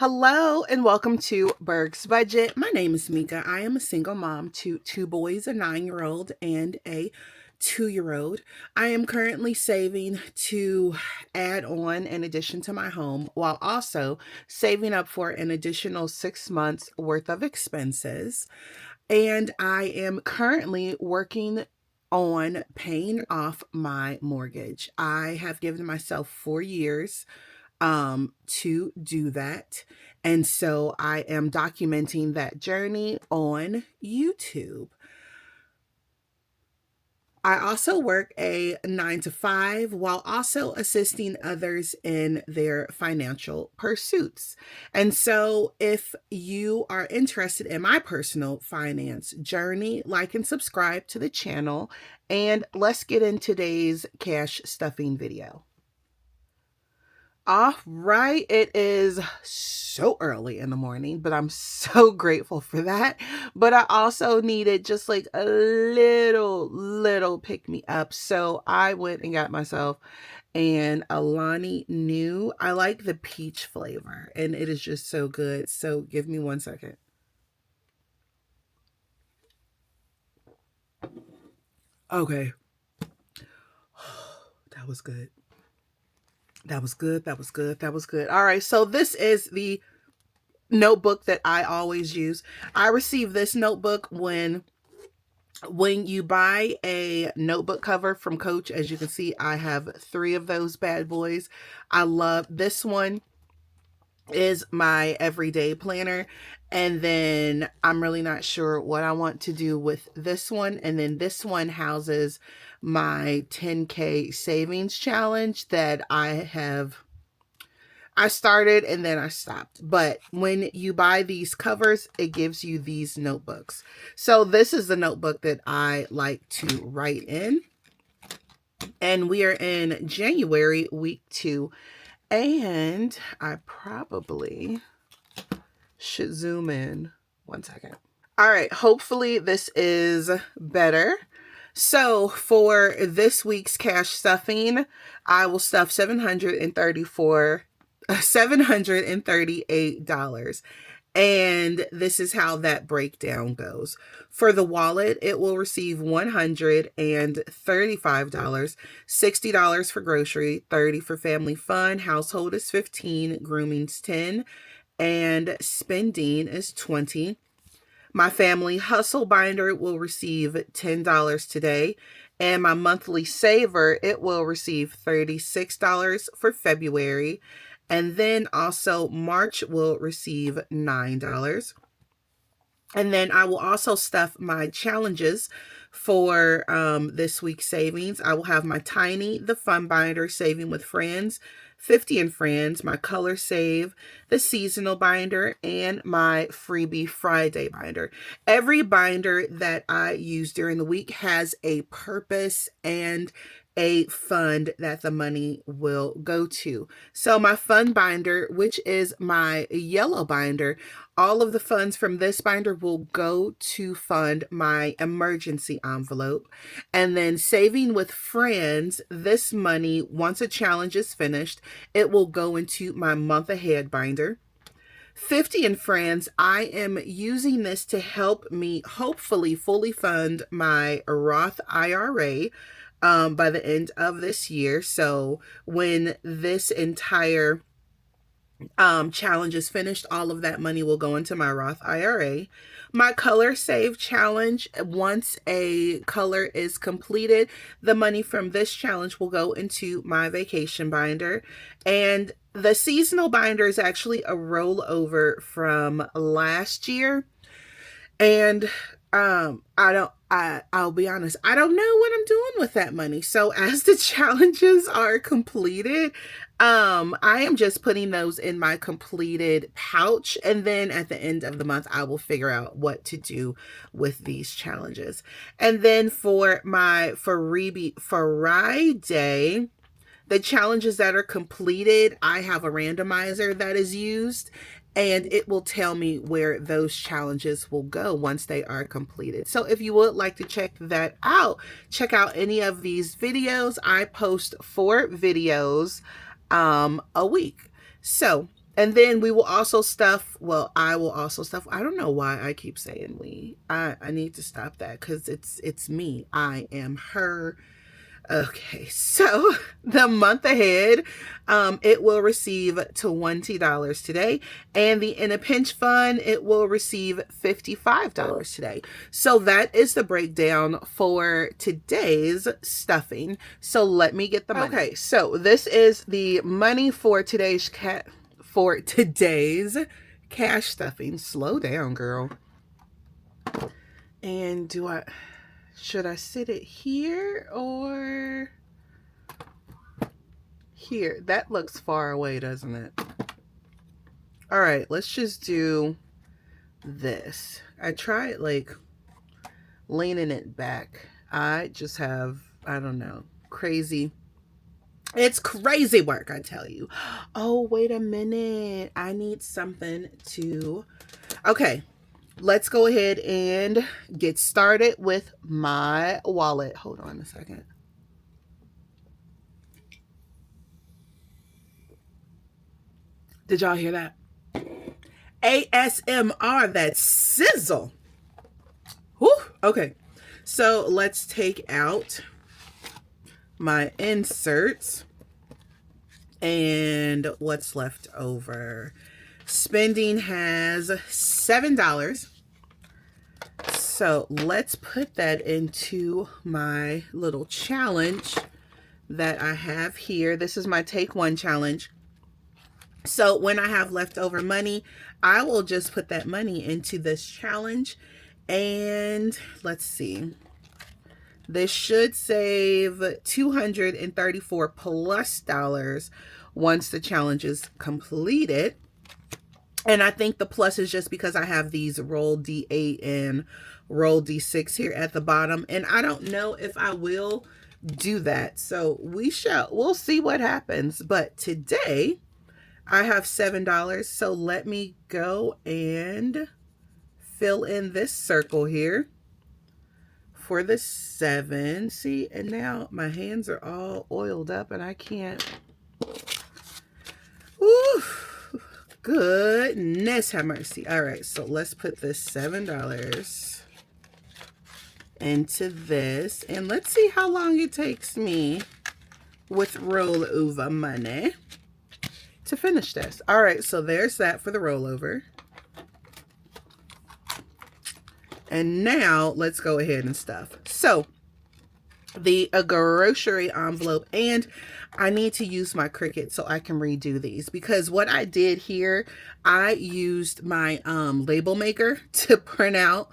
Hello and welcome to Burgs Budget. My name is Mika. I am a single mom to two boys, a 9-year-old and a 2-year-old. I am currently saving to add on an addition to my home while also saving up for an additional 6 months worth of expenses. And I am currently working on paying off my mortgage. I have given myself 4 years to do that. And so I am documenting that journey on YouTube. I also work a 9 to 5 while also assisting others in their financial pursuits. And so if you are interested in my personal finance journey, like and subscribe to the channel. And let's get in today's cash stuffing video. All right, it is so early in the morning, but I'm so grateful for that. But I also needed just like a little pick me up. So I went and got myself an Alani New. I like the peach flavor and it is just so good. So give me 1 second. Okay. That was good. That was good. That was good. That was good. All right. So this is the notebook that I always use. I received this notebook when you buy a notebook cover from Coach. As you can see, I have 3 of those bad boys. I love this one. Is my everyday planner, and then I'm really not sure what I want to do with this one, and then this one houses my 10K savings challenge that I started and then I stopped. But when you buy these covers, it gives you these notebooks. So this is the notebook that I like to write in, and we are in January, week 2. And I probably should zoom in 1 second. All right, hopefully this is better. So for this week's cash stuffing, I will stuff $738. And this is how that breakdown goes. For the wallet, it will receive $135, $60 for grocery, $30 for family fun, household is $15, grooming's $10, and spending is $20. My family hustle binder will receive $10 today, and my monthly saver, it will receive $36 for February. And then also March will receive $9. And then I will also stuff my challenges for this week's savings. I will have my Tiny, the Fun Binder, Saving with Friends, 50 and Friends, my Color Save, the Seasonal Binder, and my Freebie Friday Binder. Every binder that I use during the week has a purpose and a fund that the money will go to. So my fun binder, which is my yellow binder, all of the funds from this binder will go to fund my emergency envelope. And then Saving with Friends, this money, once a challenge is finished, it will go into my month ahead binder. 50 and Friends, I am using this to help me hopefully fully fund my Roth IRA by the end of this year. So when this entire challenge is finished, all of that money will go into my Roth IRA. My Color Save challenge, once a color is completed, the money from this challenge will go into my vacation binder. And the seasonal binder is actually a rollover from last year. And I'll be honest, I don't know what I'm doing with that money. So as the challenges are completed, I am just putting those in my completed pouch. And then at the end of the month, I will figure out what to do with these challenges. And then for my Freebie Friday, the challenges that are completed, I have a randomizer that is used, and it will tell me where those challenges will go once they are completed. So if you would like to check that out, check out any of these videos. I post 4 videos a week. So And then we will also stuff, well, I will also stuff, I don't know why I keep saying we. I need to stop that because it's me. I am her. Okay, so the month ahead, it will receive $20 today, and the In a Pinch Fund, it will receive $55 today. So that is the breakdown for today's stuffing. So let me get the money. Okay, so this is the money for today's cash stuffing. Slow down, girl. And should I sit it here or here? That looks far away, doesn't it? All right, let's just do this. I tried like leaning it back. I just have, I don't know, crazy. It's crazy work, I tell you. Oh, wait a minute. I need something to, okay. Let's go ahead and get started with my wallet. Hold on a second. Did y'all hear that? ASMR, that sizzle. Whew. Okay, so let's take out my inserts and what's left over. Spending has $7. So let's put that into my little challenge that I have here. This is my Take One challenge. So when I have leftover money, I will just put that money into this challenge. And let's see. This should save $234 plus once the challenge is completed. And I think the plus is just because I have these roll D8 and roll D6 here at the bottom. And I don't know if I will do that. So we'll see what happens. But today I have $7. So let me go and fill in this circle here for the 7. See, and now my hands are all oiled up and I can't. Ooh. Goodness have mercy. All right, so let's put this $7 into this. And let's see how long it takes me with rollover money to finish this. All right, so there's that for the rollover. And now let's go ahead and stuff. So the grocery envelope, and I need to use my Cricut so I can redo these, because what I did here, I used my label maker to print out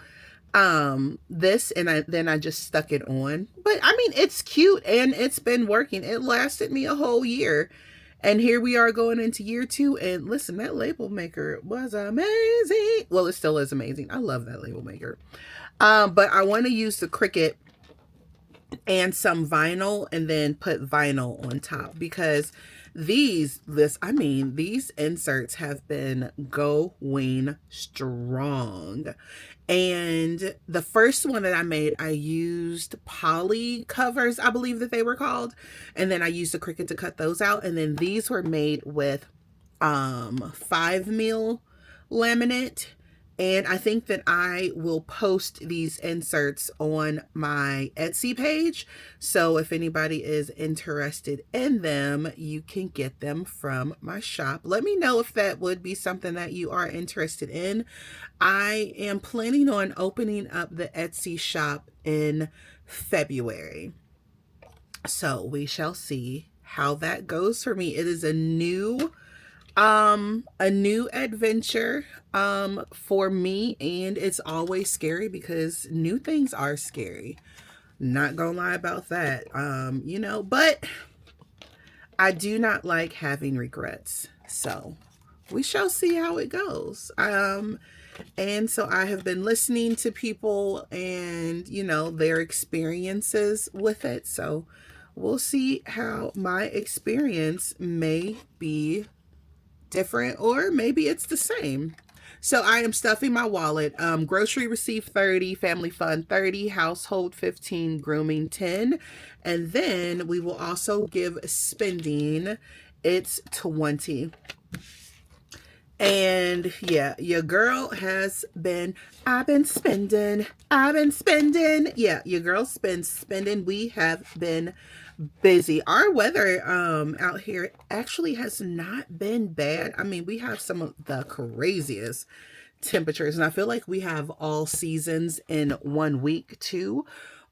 this, and then I just stuck it on. But I mean, it's cute and it's been working. It lasted me a whole year, and here we are going into year 2. And listen, that label maker was amazing. Well, it still is amazing. I love that label maker. But I want to use the Cricut and some vinyl, and then put vinyl on top, because these inserts have been going strong. And the first one that I made, I used poly covers, I believe that they were called, and then I used the Cricut to cut those out. And then these were made with 5mm laminate. And I think that I will post these inserts on my Etsy page. So if anybody is interested in them, you can get them from my shop. Let me know if that would be something that you are interested in. I am planning on opening up the Etsy shop in February. So we shall see how that goes for me. It is a new adventure for me, and it's always scary because new things are scary. Not gonna lie about that. You know, but I do not like having regrets. So we shall see how it goes. And so I have been listening to people and, you know, their experiences with it. So we'll see how my experience may be different, or maybe it's the same. So I am stuffing my wallet. Grocery receipt 30, family fun 30, household 15, grooming 10, and then we will also give spending, it's 20. And yeah, your girl has been, I've been spending, I've been spending. Yeah, your girl's been spending. We have been busy. Our weather out here actually has not been bad. I mean, we have some of the craziest temperatures, and I feel like we have all seasons in 1 week too,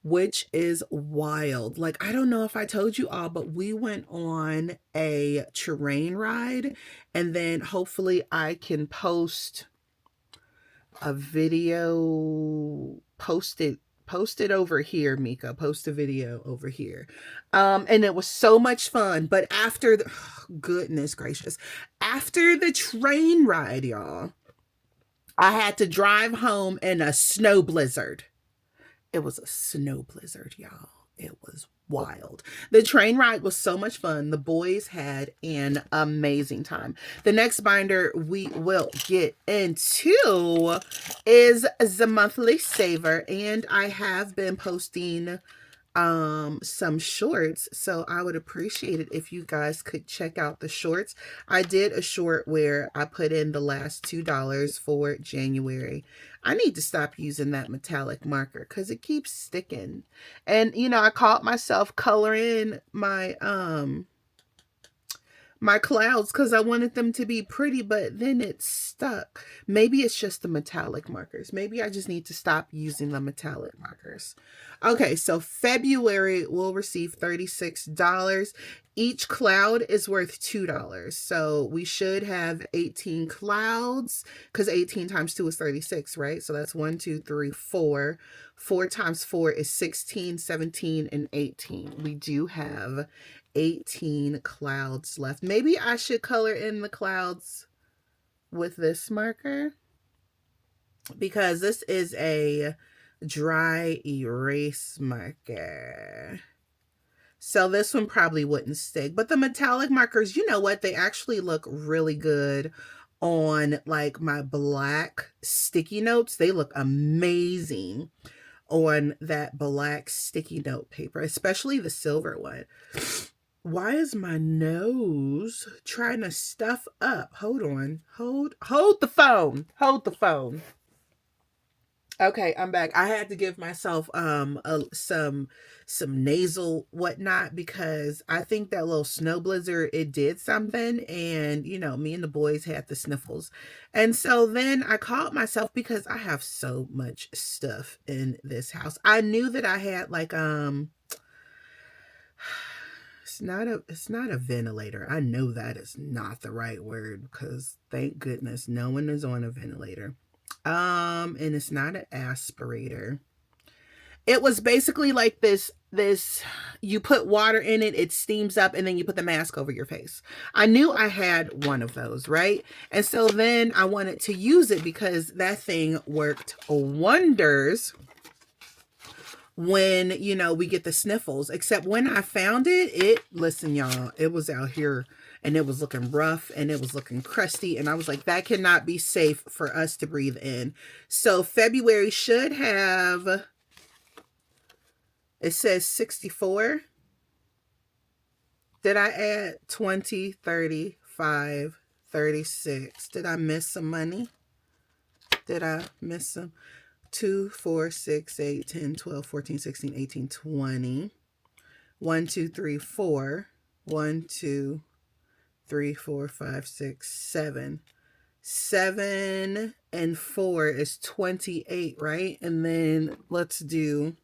which is wild. Like, I don't know if I told you all, but we went on a terrain ride, and then hopefully I can post a video, post it over here, Mika. Post a video over here. And it was so much fun. But after the goodness gracious, after the train ride, y'all, I had to drive home in a snow blizzard. It was a snow blizzard, y'all. It was wild. The train ride was so much fun. The boys had an amazing time. The next binder we will get into is the monthly saver, and I have been posting some shorts, so I would appreciate it if you guys could check out the shorts. I did a short where I put in the last $2 for January. I need to stop using that metallic marker because it keeps sticking. And you know, I caught myself coloring my clouds because I wanted them to be pretty, but then it stuck. Maybe it's just the metallic markers. Maybe I just need to stop using the metallic markers. Okay, so February will receive $36. Each cloud is worth $2. So we should have 18 clouds because 18 times 2 is 36, right? So that's 1, 2, 3, 4. 4 times 4 is 16, 17, and 18. We do have 18 clouds left. Maybe I should color in the clouds with this marker because this is a dry erase marker. So this one probably wouldn't stick. But the metallic markers, you know what? They actually look really good on like my black sticky notes. They look amazing on that black sticky note paper, especially the silver one. Why is my nose trying to stuff up? Hold on. Hold the phone. Hold the phone. Okay, I'm back. I had to give myself some nasal whatnot because I think that little snow blizzard, it did something, and you know, me and the boys had the sniffles. And so then I called myself because I have so much stuff in this house. I knew that I had like it's not a ventilator. I know that is not the right word because thank goodness no one is on a ventilator. And it's not an aspirator. It was basically like this you put water in it, it steams up, and then you put the mask over your face. I knew I had one of those, right? And so then I wanted to use it because that thing worked wonders when, you know, we get the sniffles. Except when I found it, listen, y'all, it was out here and it was looking rough and it was looking crusty. And I was like, that cannot be safe for us to breathe in. So February should have, it says 64. Did I add 20, 30, 5, 36? Did I miss some money? Did I miss some? 2, 4, 6, 8, 10, 12, 14, 16, 18, 20. 1, 2, 3, 4. 1, 2, 3, 4, 5, 6, 7. 7 and 4 is 28, right? And then let's do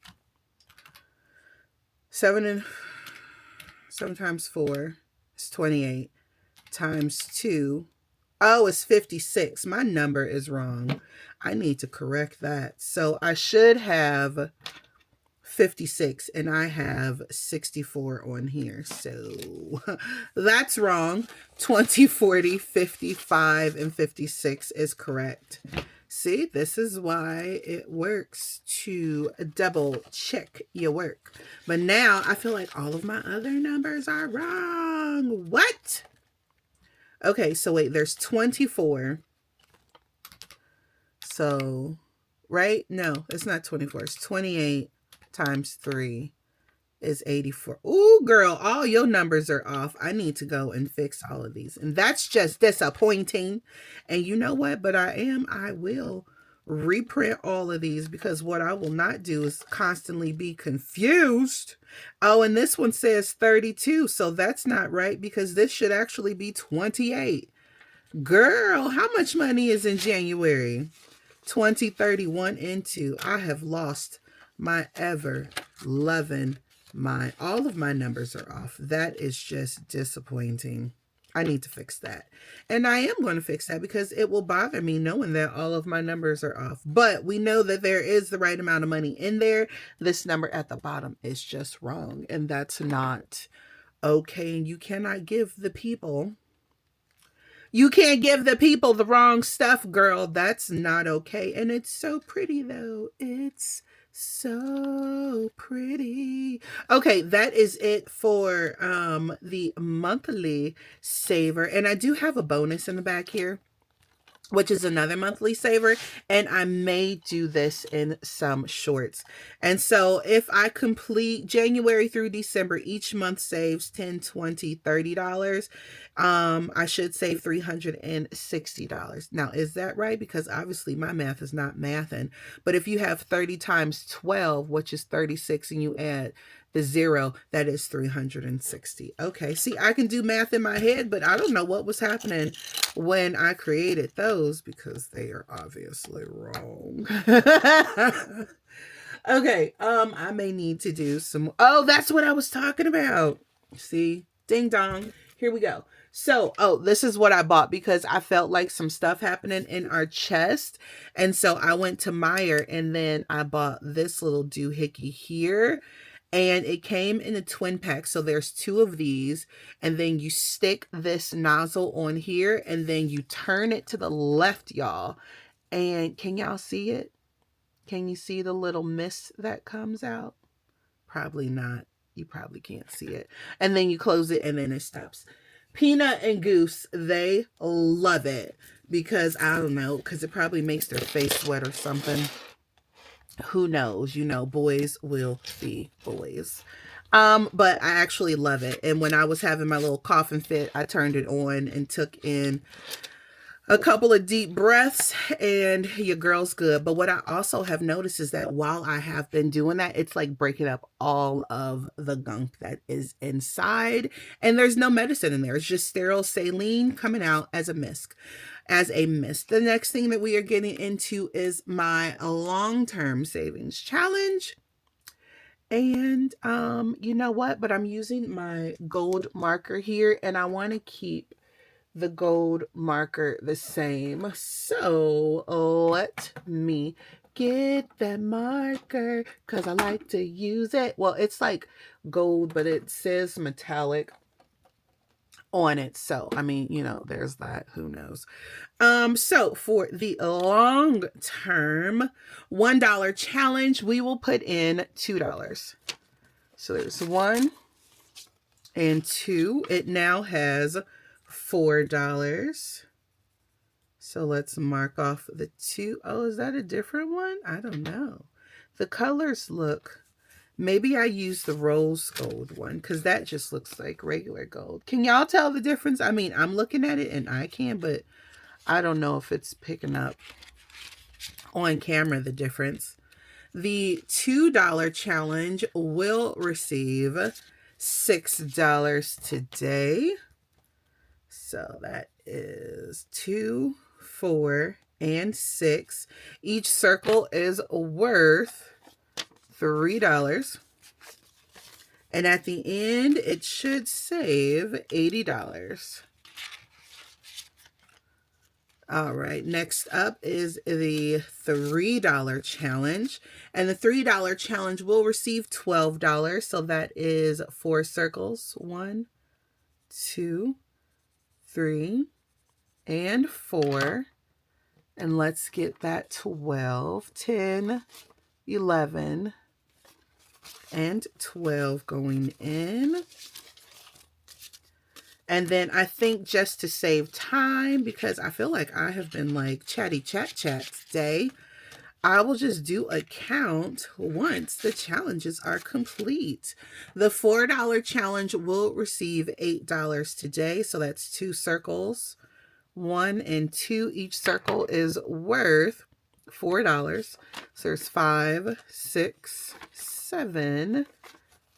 7 times 4 is 28 times 2. Oh, it's 56. My number is wrong. I need to correct that. So I should have 56 and I have 64 on here. So that's wrong. 20, 40, 55, and 56 is correct. See, this is why it works to double check your work. But now I feel like all of my other numbers are wrong. What? Okay, so wait, there's 24. So, right? No, it's not 24. It's 28 times 3 is 84. Ooh, girl, all your numbers are off. I need to go and fix all of these. And that's just disappointing. And you know what? But I will reprint all of these, because what I will not do is constantly be confused. Oh, and this one says 32. So that's not right, because this should actually be 28. Girl, how much money is in January? 2031 into. I have lost my ever loving mind. All of my numbers are off. That is just disappointing. I need to fix that. And I am going to fix that, because it will bother me knowing that all of my numbers are off. But we know that there is the right amount of money in there. This number at the bottom is just wrong. And that's not okay. And you cannot give the people the wrong stuff, girl. That's not okay. And it's so pretty, though. It's so pretty. Okay, that is it for the monthly saver. And I do have a bonus in the back here, which is another monthly saver, and I may do this in some shorts. And so if I complete January through December, each month saves $10, $20, $30. I should save $360. Now, is that right? Because obviously my math is not mathing. But if you have 30 times 12, which is 36, and you add the 0, that is 360. Okay, see, I can do math in my head, but I don't know what was happening when I created those, because they are obviously wrong. Okay, I may need to do some. Oh, that's what I was talking about. See, ding dong. Here we go. So, this is what I bought, because I felt like some stuff happening in our chest. And so I went to Meijer, and then I bought this little doohickey here. And it came in a twin pack. So there's 2 of these. And then you stick this nozzle on here. And then you turn it to the left, y'all. And can y'all see it? Can you see the little mist that comes out? Probably not. You probably can't see it. And then you close it, and then it stops. Peanut and Goose, they love it. Because, I don't know, because it probably makes their face sweat or something. Who knows? You know, boys will be boys. But I actually love it. And when I was having my little coughing fit, I turned it on and took in a couple of deep breaths, and your girl's good. But what I also have noticed is that while I have been doing that, it's like breaking up all of the gunk that is inside. And there's no medicine in there. It's just sterile saline coming out as a mist. The next thing that we are getting into is my long-term savings challenge. And you know what? But I'm using my gold marker here, and I want to keep the gold marker the same. So let me get that marker, because I like to use it. Well, it's like gold, but it says metallic on it. So, I mean, you know, there's that. Who knows? So for the long term $1 challenge, we will put in $2. So there's 1 and 2. It now has $4. So let's mark off the 2. Oh, is that a different one? I don't know. The colors look. Maybe I use the rose gold one, because that just looks like regular gold. Can y'all tell the difference? I mean, I'm looking at it and I can, but I don't know if it's picking up on camera the difference. The $2 challenge will receive $6 today. So that is 2, 4, and 6. Each circle is worth $3. And at the end, it should save $80. All right, next up is the $3 challenge. And the $3 challenge will receive $12. So that is 4 circles. 1, 2, 3, and 4. And let's get that 12, 10, 11, and 12 going in. And then I think, just to save time, because I feel like I have been like chatty chat today, I will just do a count once the challenges are complete. The $4 challenge will receive $8 today. So that's 2 circles. 1 and 2. Each circle is worth $4. So there's 5, 6, 7,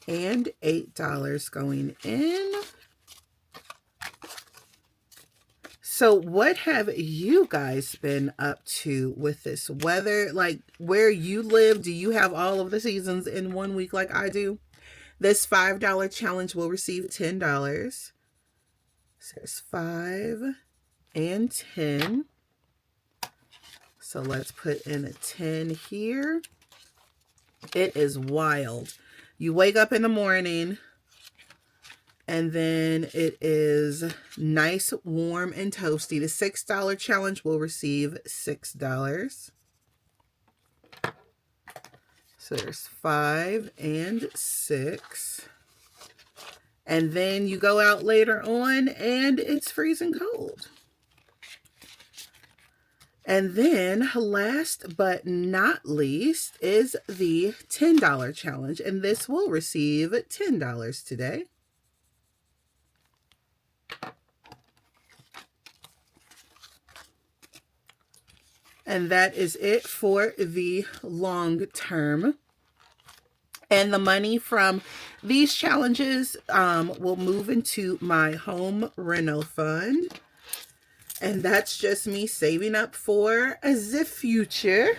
and $8 going in. So what have you guys been up to with this weather? Like where you live, do you have all of the seasons in 1 week like I do? This $5 challenge will receive $10. So there's 5 and 10. So let's put in a 10 here. It is wild. You wake up in the morning, and then it is nice, warm, and toasty. The $6 challenge will receive $6. So there's 5 and 6. And then you go out later on, and it's freezing cold. And then last but not least is the $10 challenge. And this will receive $10 today. And that is it for the long term. And the money from these challenges will move into my home Reno fund. And that's just me saving up for the future.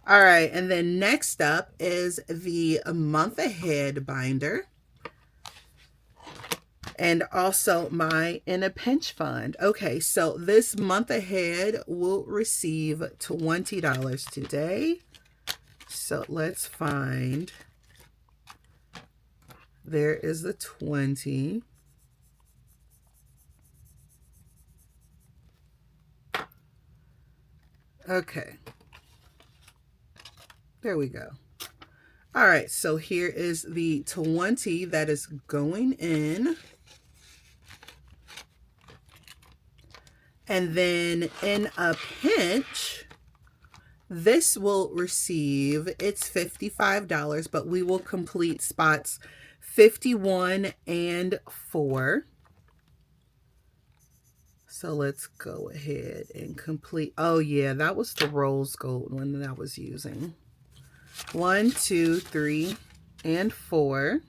All right, and then next up is the month ahead binder. And also my in a pinch fund. Okay, so this month ahead will receive $20 today. So let's find, there is the 20. Okay. There we go. All right, so here is the 20 that is going in. And then in a pinch, this will receive, it's $55, but we will complete spots 51 and 4. So let's go ahead and complete. Oh yeah, that was the rose gold one that I was using. 1, 2, 3, and 4.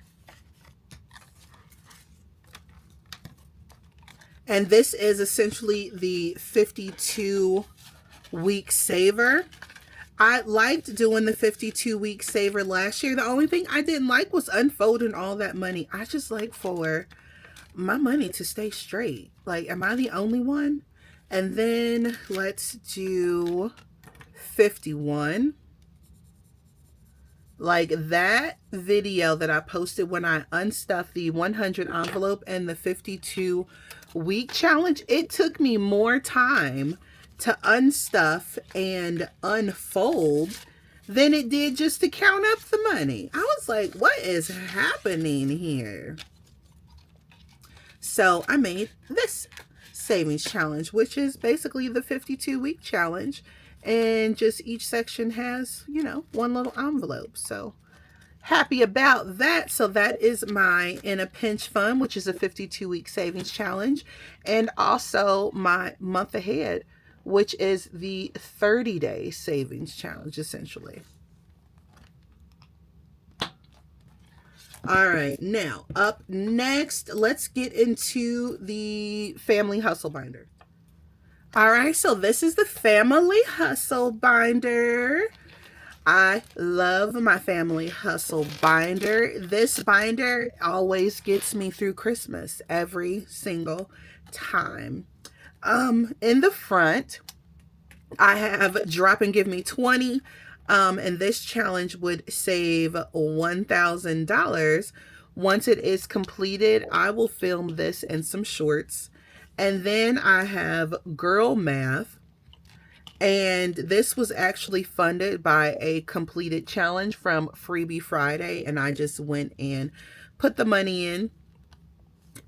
And this is essentially the 52-week saver. I liked doing the 52-week saver last year. The only thing I didn't like was unfolding all that money. I just like for my money to stay straight. Like, am I the only one? And then let's do 51. Like that video that I posted when I unstuffed the 100 envelope and the 52-week challenge, it took me more time to unstuff and unfold than it did just to count up the money. I was like, what is happening here? So I made this savings challenge, which is basically the 52-week challenge. And just each section has, you know, one little envelope. So happy about that. So that is my in a pinch fund, which is a 52-week savings challenge. And also my month ahead, which is the 30-day savings challenge, essentially. All right, now up next, let's get into the family hustle binder. All right, so this is the family hustle binder. I love my family hustle binder. This binder always gets me through Christmas every single time. In the front, I have drop and give me 20. And this challenge would save $1,000. Once it is completed, I will film this in some shorts. And then I have girl math. And this was actually funded by a completed challenge from Freebie Friday. And I just went and put the money in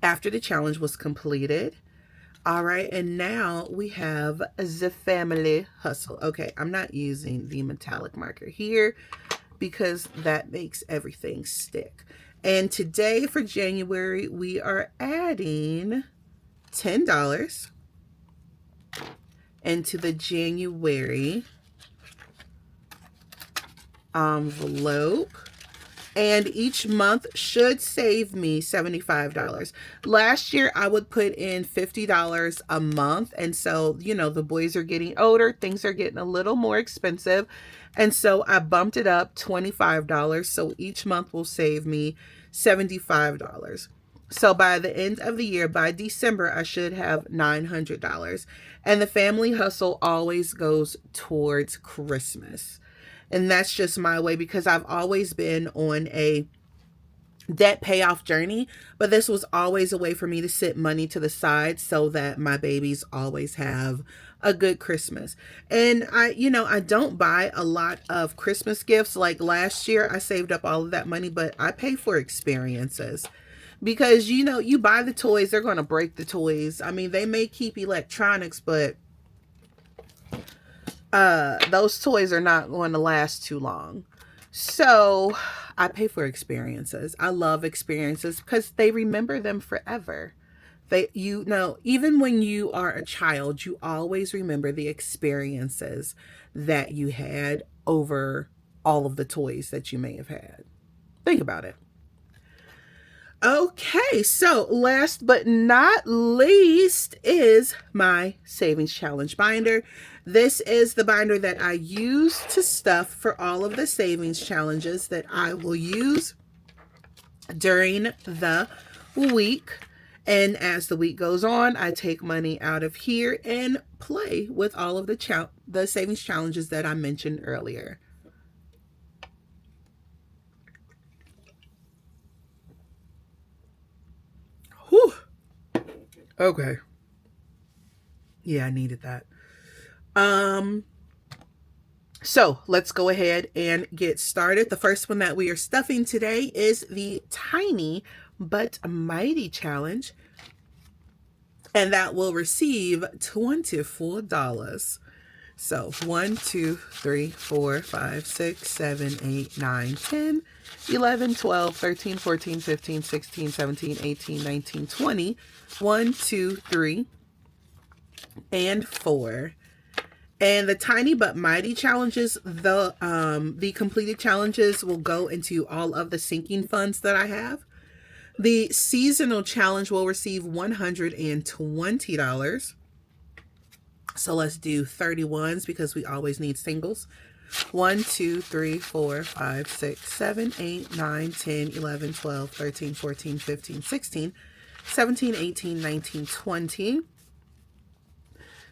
after the challenge was completed. All right, and now we have the family hustle. Okay, I'm not using the metallic marker here because that makes everything stick. And today for January, we are adding $10 into the January envelope. And each month should save me $75. Last year, I would put in $50 a month. And so, you know, the boys are getting older. Things are getting a little more expensive. And so I bumped it up $25. So each month will save me $75. So by the end of the year, by December, I should have $900. And the family hustle always goes towards Christmas. And that's just my way because I've always been on a debt payoff journey, but this was always a way for me to sit money to the side so that my babies always have a good Christmas. And I don't buy a lot of Christmas gifts. Like last year, I saved up all of that money, but I pay for experiences. Because, you buy the toys, they're going to break the toys. I mean, they may keep electronics, but those toys are not going to last too long. So I pay for experiences. I love experiences because they remember them forever. Even when you are a child, you always remember the experiences that you had over all of the toys that you may have had. Think about it. Okay, so last but not least is my savings challenge binder. This is the binder that I use to stuff for all of the savings challenges that I will use during the week. And as the week goes on, I take money out of here and play with all of the savings challenges that I mentioned earlier. Whew. Okay. Yeah, I needed that. So let's go ahead and get started. The first one that we are stuffing today is the Tiny but Mighty Challenge. And that will receive $24. So 1, 2, 3, 4, 5, 6, 7, 8, 9, 10, 11, 12, 13, 14, 15, 16, 17, 18, 19, 20. 1, 2, 3, and 4. And the Tiny but Mighty challenges, the completed challenges will go into all of the sinking funds that I have. The seasonal challenge will receive $120. So let's do 31s because we always need singles. 1, 2, 3, 4, 5, 6, 7, 8, 9, 10, 11, 12, 13, 14, 15, 16, 17, 18, 19, 20.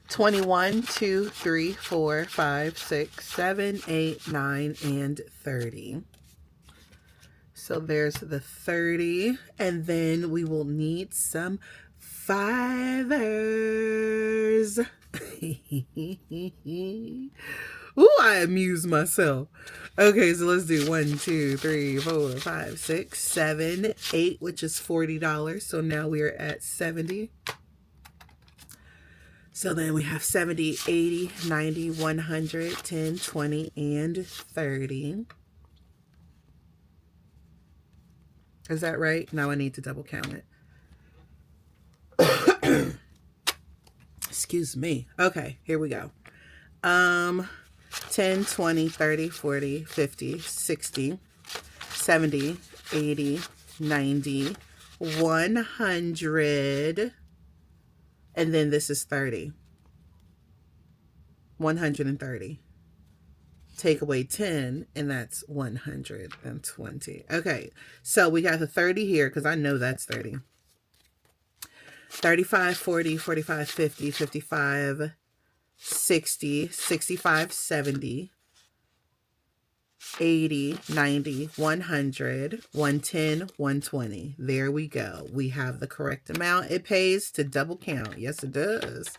21, 2, 3, 4, 5, 6, 7, 8, 9, and 30. So there's the 30. And then we will need some fivers. Ooh, I amuse myself. Okay, so let's do 1, 2, 3, 4, 5, 6, 7, 8, which is $40. So now we are at 70. So then we have 70, 80, 90, 100, 10, 20, and 30. Is that right? Now I need to double count it. Excuse me. Okay, here we go. 10, 20, 30, 40, 50, 60, 70, 80, 90, 100. And then this is 30. 130. Take away 10, and that's 120. Okay, so we got the 30 here because I know that's 30. 35, 40, 45, 50, 55, 60, 65, 70, 80, 90, 100, 110, 120. There we go. We have the correct amount. It pays to double count. Yes, it does.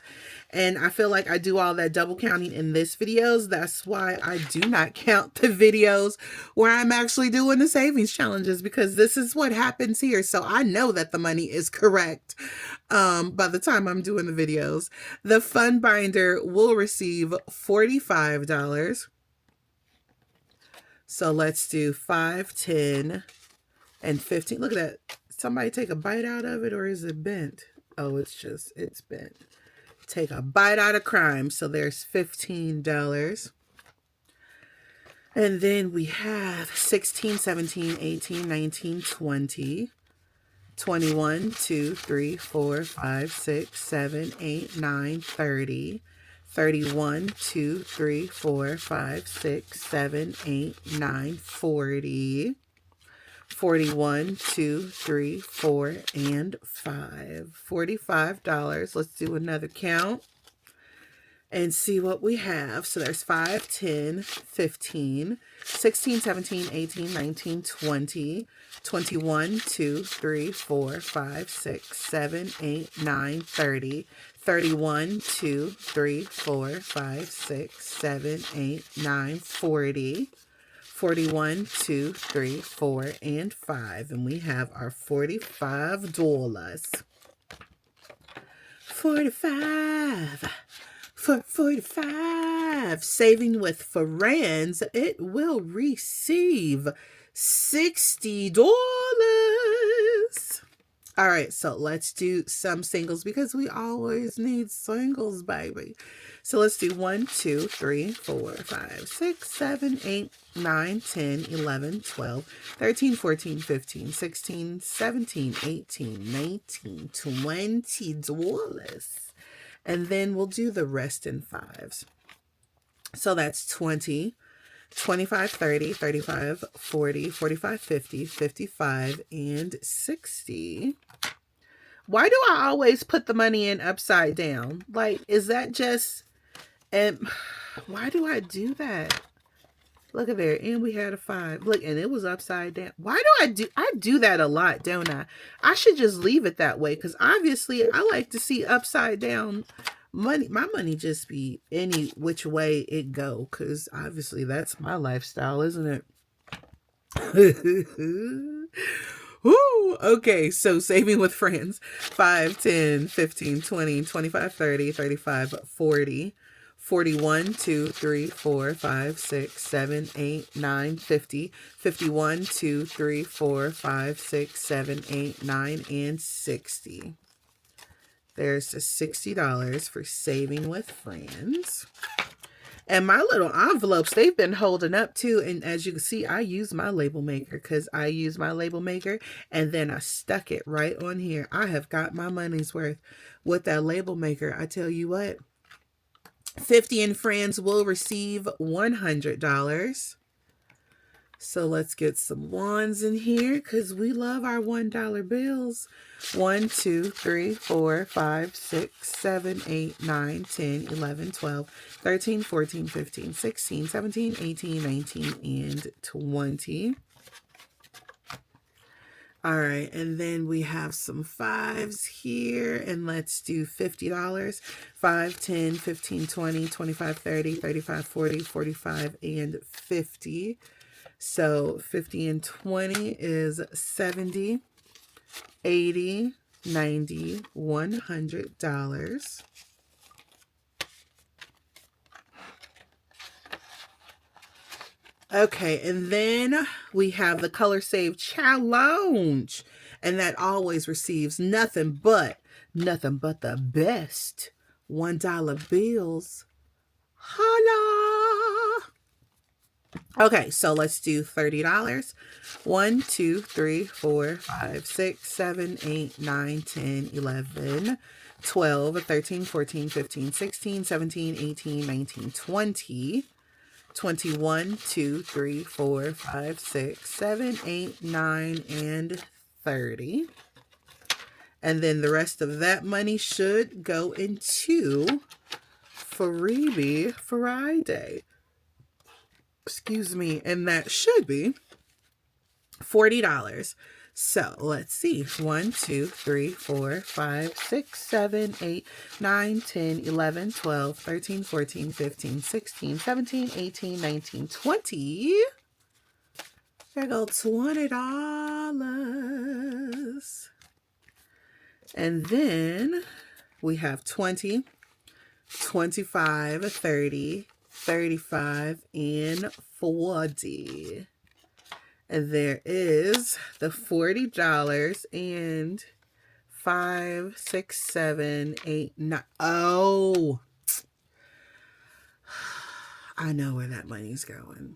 And I feel like I do all that double counting in this videos. That's why I do not count the videos where I'm actually doing the savings challenges, because this is what happens here. So I know that the money is correct by the time I'm doing the videos. The fun binder will receive $45. So let's do 5, 10, and 15. Look at that. Somebody take a bite out of it, or is it bent? Oh, it's bent. Take a bite out of crime. So there's $15. And then we have 16, 17, 18, 19, 20, 21, 2, 3, 4, 5, 6, 7, 8, 9, 30. 31, 2, 3, 4, 5, 6, 7, 8, 9, 40. 41, 2, 3, 4, and 5. $45. Let's do another count and see what we have. So there's 5, 10, 15, 16, 17, 18, 19, 20, 21, 2, 3, 4, 5, 6, 7, 8, 9, 30. 31, 2, 3, 4, 5, 6, 7, 8, 9, 40. 41, 2, 3, 4, and 5. And we have our $45. 45. For 45. Saving with friends, it will receive $60. All right, so let's do some singles, because we always need singles, baby. So let's do 1, 2, 3, 4, 5, 6, 7, 8, 9, 10, 11, 12, 13, 14, 15, 16, 17, 18, 19, $20. And then we'll do the rest in fives. So that's 20, 25, 30, 35, 40, 45, 50, 55, and 60. Why do I always put the money in upside down? Like, is that just... And why do I do that? Look at there. And we had a 5. Look, and it was upside down. Why do I do that a lot, don't I? I should just leave it that way, because obviously I like to see upside down money. My money just be any which way it go, because obviously that's my lifestyle, isn't it? Woo! Okay, so saving with friends. 5, 10, 15, 20, 25, 30, 35, 40. 41, 2, 3, 4, 5, 6, 7, 8, 9, 50. 51, 2, 3, 4, 5, 6, 7, 8, 9, and 60. There's the $60 for saving with friends. And my little envelopes, they've been holding up too. And as you can see, I use my label maker, because I use my label maker and then I stuck it right on here. I have got my money's worth with that label maker. I tell you what, 50 and friends will receive $100. So let's get some ones in here, because we love our $1 bills. 1, 2, 3, 4, 5, 6, 7, 8, 9, 10, 11, 12, 13, 14, 15, 16, 17, 18, 19, and 20. All right, and then we have some 5s here, and let's do $50. 5, 10, 15, 20, 25, 30, 35, 40, 45, and 50. So 50 and 20 is 70, 80, 90, $100. Okay, and then we have the Color Save Challenge, and that always receives nothing but the best $1 bills. Holla! Okay, so let's do $30. 1, 2, 3, 4, 5, 6, 7, 8, 9, 10, 11, 12, 13, 14, 15, 16, 17, 18, 19, 20. 21, 2, 3, 4, 5, 6, 7, 8, 9, and 30. And then the rest of that money should go into Freebie Friday. Excuse me. And that should be $40. So let's see. 1, 2, 3, 4, 5, 6, 7, 8, 9, 10, 11, 12, 13, 14, 15, 16, 17, 18, 19, 20. There go $20. And then we have 20, 25, 30, 35, and 40. And there is the $40 and 5, 6, 7, 8, 9. Oh, I know where that money's going.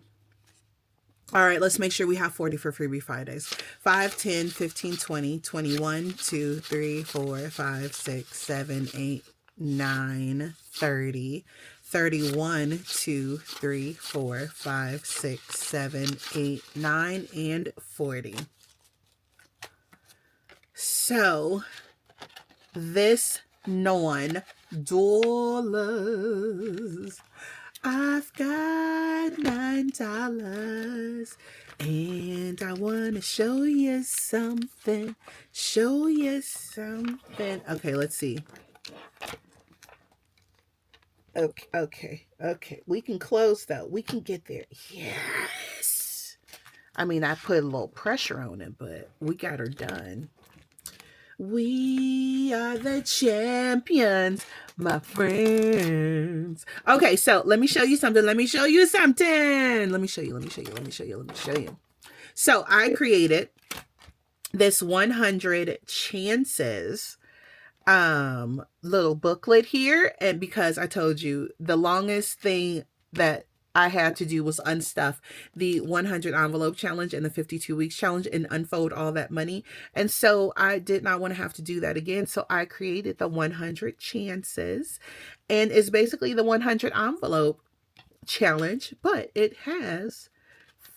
All right, let's make sure we have 40 for Freebie Fridays. 5, 10, 15, 20, 21, 2, 3, 4, 5, 6, 7, 8, 9, 30, 31, 2, 3, 4, 5, 6, 7, 8, 9, and 40. So this $9, I've got $9, and I want to show you something. Okay, let's see. Okay. We can close though. We can get there. Yes. I mean, I put a little pressure on it, but we got her done. We are the champions, my friends. Okay, so let me show you something. So I created this 100 chances little booklet here, and because I told you the longest thing that I had to do was unstuff the 100 envelope challenge and the 52 weeks challenge and unfold all that money. And so I did not want to have to do that again. So I created the 100 chances, and it's basically the 100 envelope challenge, but it has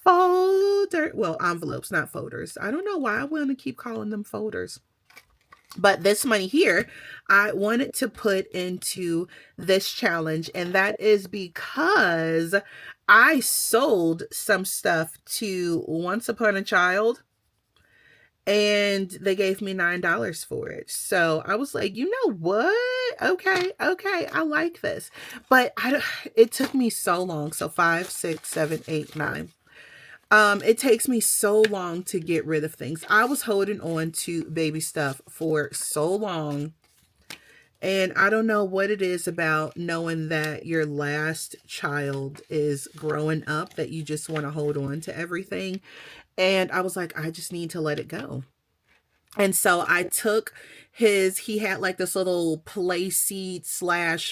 envelopes, not folders. I don't know why I want to keep calling them folders. But this money here, I wanted to put into this challenge, and that is because I sold some stuff to Once Upon a Child, and they gave me $9 for it. So I was like, you know what? Okay, I like this. But it took me so long. So 5, 6, 7, 8, 9. It takes me so long to get rid of things. I was holding on to baby stuff for so long. And I don't know what it is about knowing that your last child is growing up that you just want to hold on to everything. And I was like, I just need to let it go. And so I took he had like this little play seat /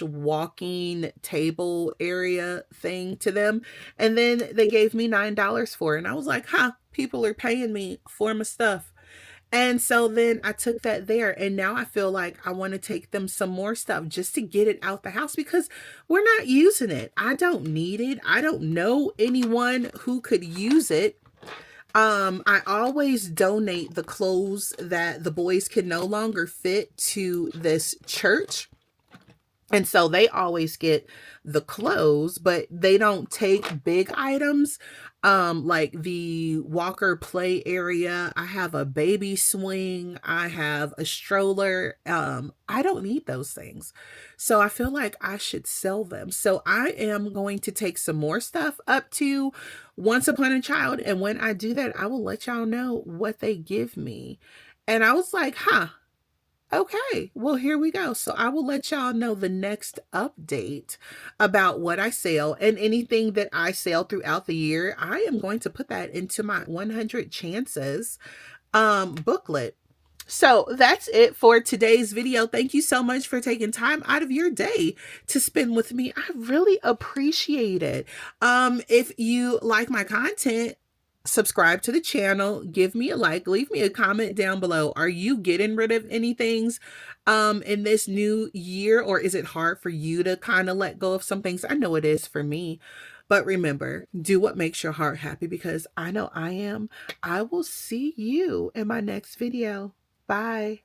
walking table area thing to them. And then they gave me $9 for it. And I was like, people are paying me for my stuff. And so then I took that there, and now I feel like I want to take them some more stuff just to get it out the house because we're not using it. I don't need it. I don't know anyone who could use it. I always donate the clothes that the boys can no longer fit to this church. And so they always get the clothes, but they don't take big items. Like the walker play area. I have a baby swing. I have a stroller. I don't need those things. So I feel like I should sell them. So I am going to take some more stuff up to Once Upon a Child. And when I do that, I will let y'all know what they give me. And I was like, okay, well, here we go. So I will let y'all know the next update about what I sell, and anything that I sell throughout the year. I am going to put that into my 100 chances booklet. So that's it for today's video. Thank you so much for taking time out of your day to spend with me. I really appreciate it. If you like my content, subscribe to the channel, give me a like, leave me a comment down below. Are you getting rid of any things in this new year, or is it hard for you to kind of let go of some things? I know it is for me. But remember, do what makes your heart happy, because I know I am. I will see you in my next video. Bye.